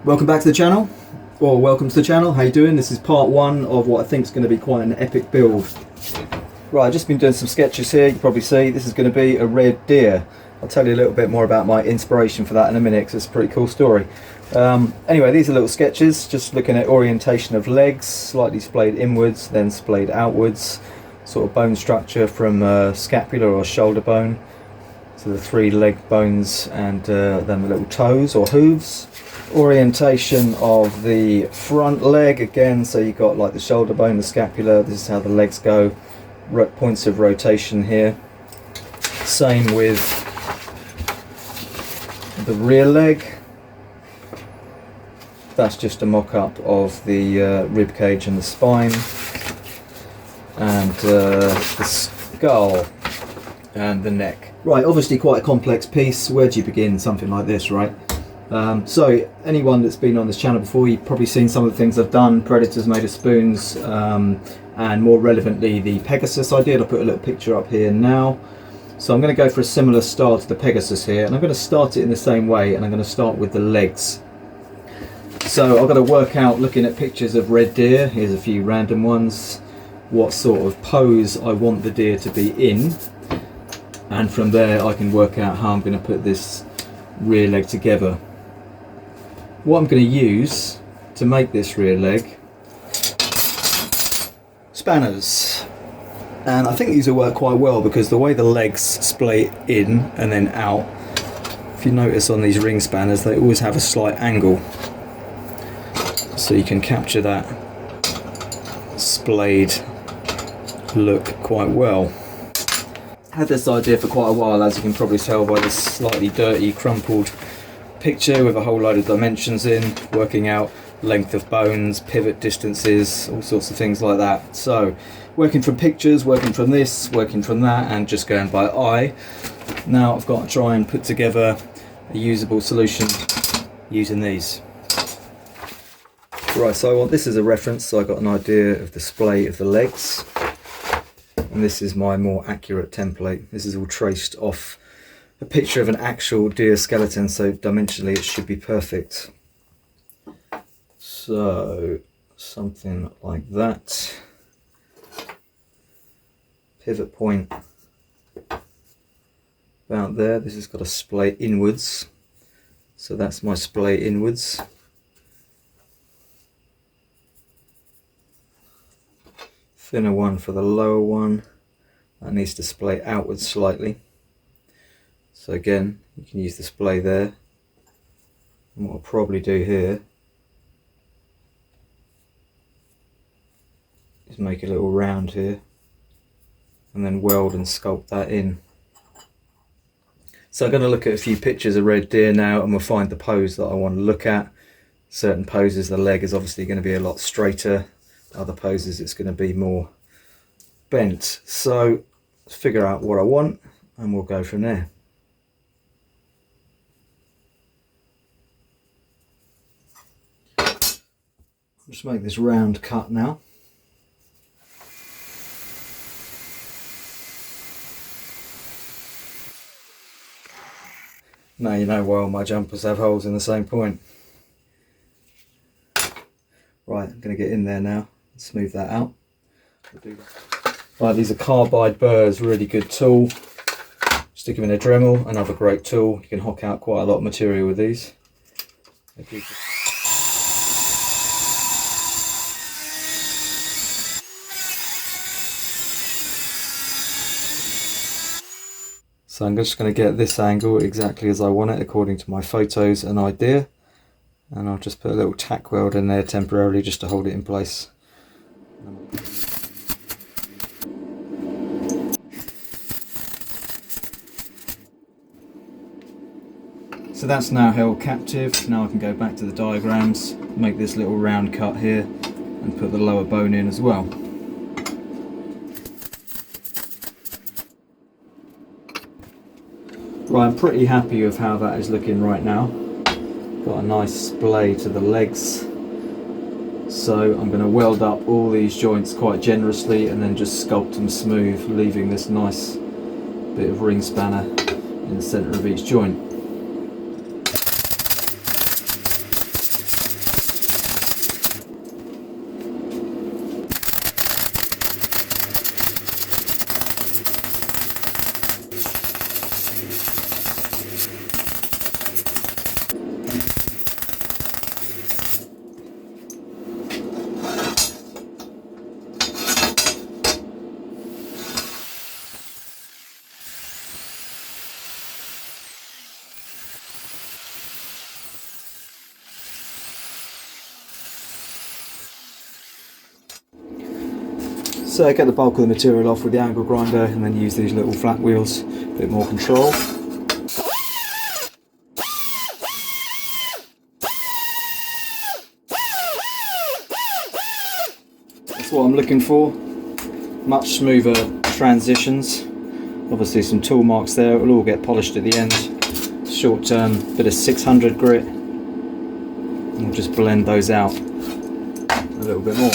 Welcome back to the channel, or welcome to the channel. How you doing? This is part one of what I think is going to be quite an epic build. Right, I've just been doing some sketches here. You can probably see this is going to be a red deer. I'll tell you a little bit more about my inspiration for that in a minute, because it's a pretty cool story. Anyway, these are little sketches, just looking at orientation of legs, slightly splayed inwards, then splayed outwards, sort of bone structure from scapula or shoulder bone, so the three leg bones, and then the little toes or hooves. Orientation of the front leg again, so you've got like the shoulder bone, the scapula, this is how the legs go, points of rotation here. Same with the rear leg. That's just a mock-up of the rib cage and the spine, and the skull and the neck. Right, obviously quite a complex piece. Where do you begin something like this, right? So anyone that's been on this channel before, you've probably seen some of the things I've done, predators made of spoons, and more relevantly the Pegasus I did. I'll put a little picture up here now. So I'm going to go for a similar style to the Pegasus here, and I'm going to start it in the same way, and I'm going to start with the legs. So I've got to work out, looking at pictures of red deer, here's a few random ones, what sort of pose I want the deer to be in, and from there I can work out how I'm going to put this rear leg together. What I'm going to use to make this rear leg, spanners, and I think these will work quite well because the way the legs splay in and then out, if you notice on these ring spanners, they always have a slight angle, so you can capture that splayed look quite well. I had this idea for quite a while, as you can probably tell by this slightly dirty, crumpled picture with a whole load of dimensions in, working out length of bones, pivot distances, all sorts of things like that. So working from pictures, working from this, working from that, and just going by eye. Now I've got to try and put together a usable solution using these. Right, so I want this as a reference, so I got an idea of the splay of the legs, and this is my more accurate template. This is all traced off a picture of an actual deer skeleton, so dimensionally it should be perfect. So something like that. Pivot point about there. This has got a splay inwards, so that's my splay inwards. Thinner one for the lower one, that needs to splay outwards slightly. So again, you can use the splay there. And what I'll probably do here is make a little round here and then weld and sculpt that in. So I'm going to look at a few pictures of red deer now, and we'll find the pose that I want to look at. Certain poses the leg is obviously going to be a lot straighter, other poses it's going to be more bent. So let's figure out what I want and we'll go from there. Just make this round cut now. Now you know why all my jumpers have holes in the same point. Right, I'm going to get in there now and smooth that out. Right, these are carbide burrs, really good tool. Stick them in a Dremel, another great tool. You can hock out quite a lot of material with these. So I'm just going to get this angle exactly as I want it according to my photos and idea, and I'll just put a little tack weld in there temporarily just to hold it in place. So that's now held captive. Now I can go back to the diagrams, make this little round cut here and put the lower bone in as well. Right, I'm pretty happy with how that is looking right now. Got a nice splay to the legs. So I'm going to weld up all these joints quite generously and then just sculpt them smooth, leaving this nice bit of ring spanner in the centre of each joint. So get the bulk of the material off with the angle grinder and then use these little flat wheels, a bit more control. That's what I'm looking for, much smoother transitions. Obviously some tool marks there, it will all get polished at the end. Short term bit of 600 grit, and we'll just blend those out a little bit more.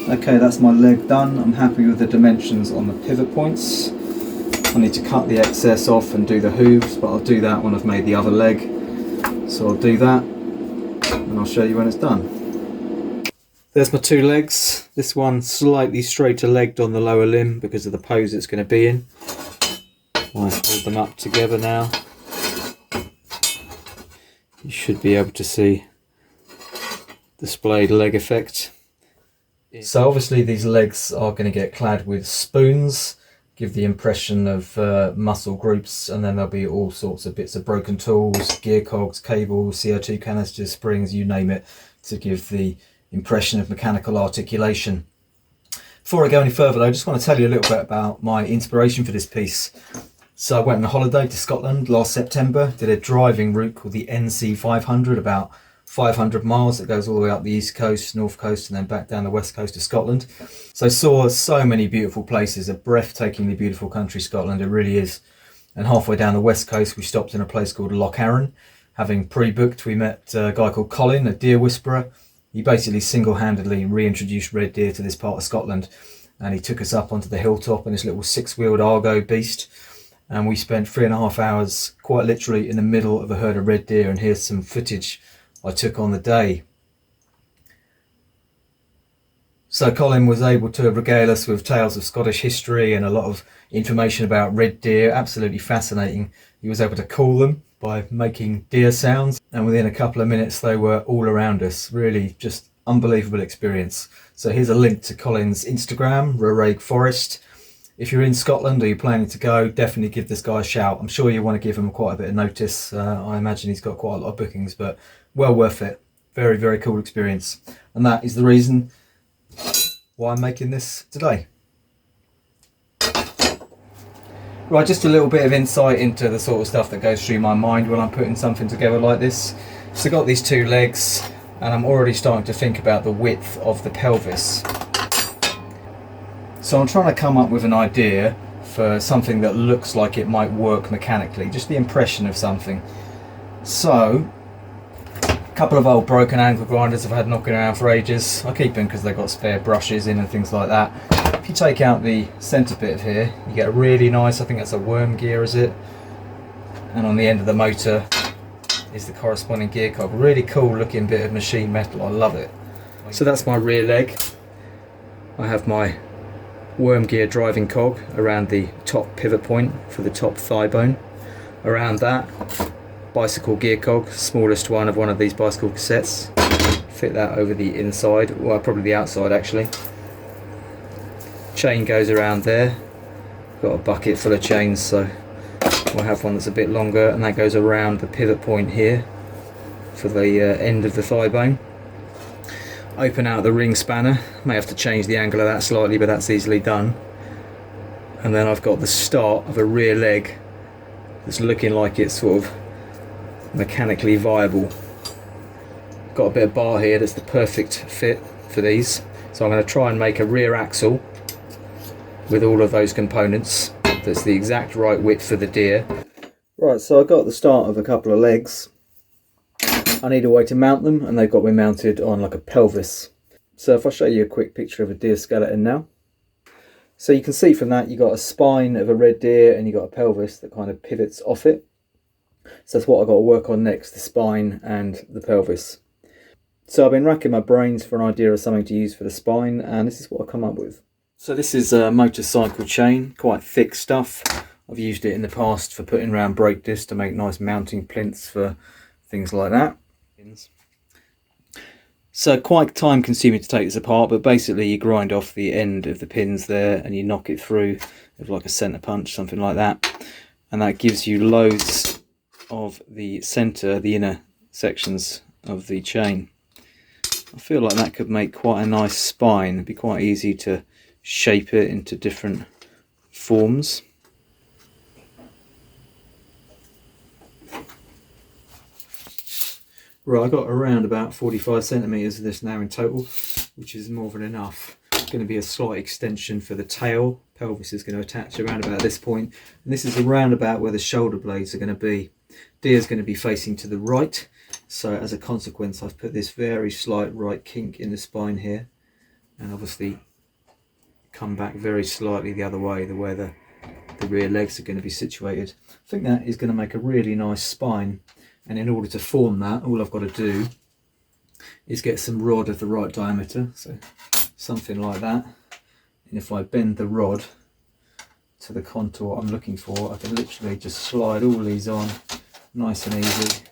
Okay, that's my leg done. I'm happy with the dimensions on the pivot points. I need to cut the excess off and do the hooves, but I'll do that when I've made the other leg. So I'll do that and I'll show you when it's done. There's my two legs. This one slightly straighter legged on the lower limb because of the pose it's going to be in. I've pulled them up together now. You should be able to see displayed leg effect. So obviously these legs are going to get clad with spoons, give the impression of muscle groups, and then there'll be all sorts of bits of broken tools, gear cogs, cables, CO2 canisters, springs, you name it, to give the impression of mechanical articulation. Before I go any further though, I just want to tell you a little bit about my inspiration for this piece. So I went on a holiday to Scotland last September, did a driving route called the NC 500, about 500 miles that goes all the way up the east coast, north coast, and then back down the west coast of Scotland. So I saw so many beautiful places, a breathtakingly beautiful country, Scotland, it really is. And halfway down the west coast we stopped in a place called Loch Arran. Having pre-booked, we met a guy called Colin, a deer whisperer. He basically single-handedly reintroduced red deer to this part of Scotland, and he took us up onto the hilltop in this little six-wheeled Argo beast, and we spent 3.5 hours quite literally in the middle of a herd of red deer, and here's some footage I took on the day. So Colin was able to regale us with tales of Scottish history and a lot of information about red deer, absolutely fascinating. He was able to call them by making deer sounds, and within a couple of minutes they were all around us. Really just unbelievable experience. So here's a link to Colin's Instagram, Raraig Forest. If you're in Scotland or you're planning to go, definitely give this guy a shout. I'm sure you want to give him quite a bit of notice. I imagine he's got quite a lot of bookings, but well worth it. Very, very cool experience. And that is the reason why I'm making this today. Right, just a little bit of insight into the sort of stuff that goes through my mind when I'm putting something together like this. So I've got these two legs, and I'm already starting to think about the width of the pelvis. So I'm trying to come up with an idea for something that looks like it might work mechanically, just the impression of something. So a couple of old broken angle grinders I've had knocking around for ages. I keep them because they've got spare brushes in and things like that. If you take out the centre bit of here, you get a really nice, I think that's a worm gear, is it? And on the end of the motor is the corresponding gear cog. Really cool looking bit of machine metal, I love it. So that's my rear leg. I have my worm gear driving cog around the top pivot point for the top thigh bone. Around that, bicycle gear cog, smallest one of one of these bicycle cassettes. Fit that over the inside, well probably the outside actually. Chain goes around there. Got a bucket full of chains, so we'll have one that's a bit longer, and that goes around the pivot point here for the end of the thigh bone. Open out the ring spanner, may have to change the angle of that slightly, but that's easily done. And then I've got the start of a rear leg that's looking like it's sort of mechanically viable. Got a bit of bar here that's the perfect fit for these, so I'm going to try and make a rear axle with all of those components that's the exact right width for the deer. Right, so I've got the start of a couple of legs. I need a way to mount them, and they've got me mounted on like a pelvis. So if I show you a quick picture of a deer skeleton now. So you can see from that, you've got a spine of a red deer and you've got a pelvis that kind of pivots off it. So that's what I've got to work on next, the spine and the pelvis. So I've been racking my brains for an idea of something to use for the spine, and this is what I've come up with. So this is a motorcycle chain, quite thick stuff. I've used it in the past for putting around brake discs to make nice mounting plinths for things like that. So quite time consuming to take this apart, but basically you grind off the end of the pins there and you knock it through with like a centre punch, something like that. And that gives you loads of the centre, the inner sections of the chain. I feel like that could make quite a nice spine. It'd be quite easy to shape it into different forms. Right, I've got around about 45 centimetres of this now in total, which is more than enough. It's going to be a slight extension for the tail. Pelvis is going to attach around about this point, and this is around about where the shoulder blades are going to be. Deer's going to be facing to the right, so as a consequence I've put this very slight right kink in the spine here, and obviously come back very slightly the other way, where the rear legs are going to be situated. I think that is going to make a really nice spine. And in order to form that, all I've got to do is get some rod of the right diameter, so something like that. And if I bend the rod to the contour I'm looking for, I can literally just slide all these on nice and easy.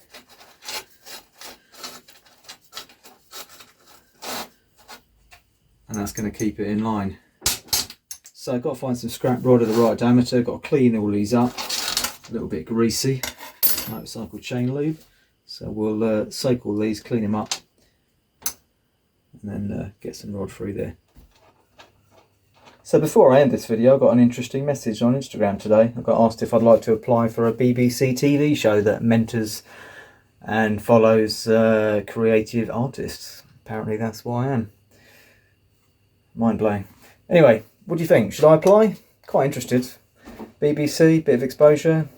And that's going to keep it in line. So I've got to find some scrap rod of the right diameter, got to clean all these up, a little bit greasy. Motorcycle chain lube, so we'll soak all these, clean them up, and then get some rod through there. So before I end this video, I got an interesting message on Instagram today. I got asked if I'd like to apply for a BBC TV show that mentors and follows creative artists. Apparently that's why I am. Mind blowing. Anyway, what do you think? Should I apply? Quite interested. BBC, bit of exposure.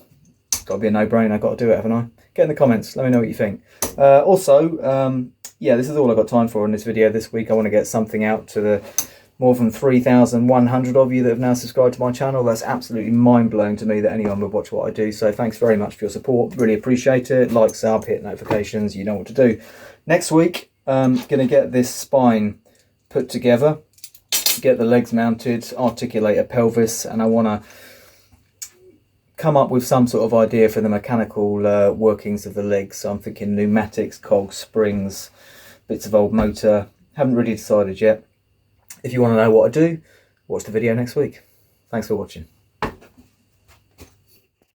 Got to be a no-brainer, got to do it, haven't I? Get in the comments, let me know what you think. Yeah, this is all I've got time for in this video this week. I want to get something out to the more than 3,100 of you that have now subscribed to my channel. That's absolutely mind-blowing to me that anyone would watch what I do. So thanks very much for your support, really appreciate it. Like, sub, hit notifications, you know what to do. Next week, I'm going to get this spine put together, get the legs mounted, articulate a pelvis, and I want to come up with some sort of idea for the mechanical workings of the legs. So I'm thinking pneumatics, cogs, springs, bits of old motor. Haven't really decided yet. If you want to know what I do, watch the video next week. Thanks for watching.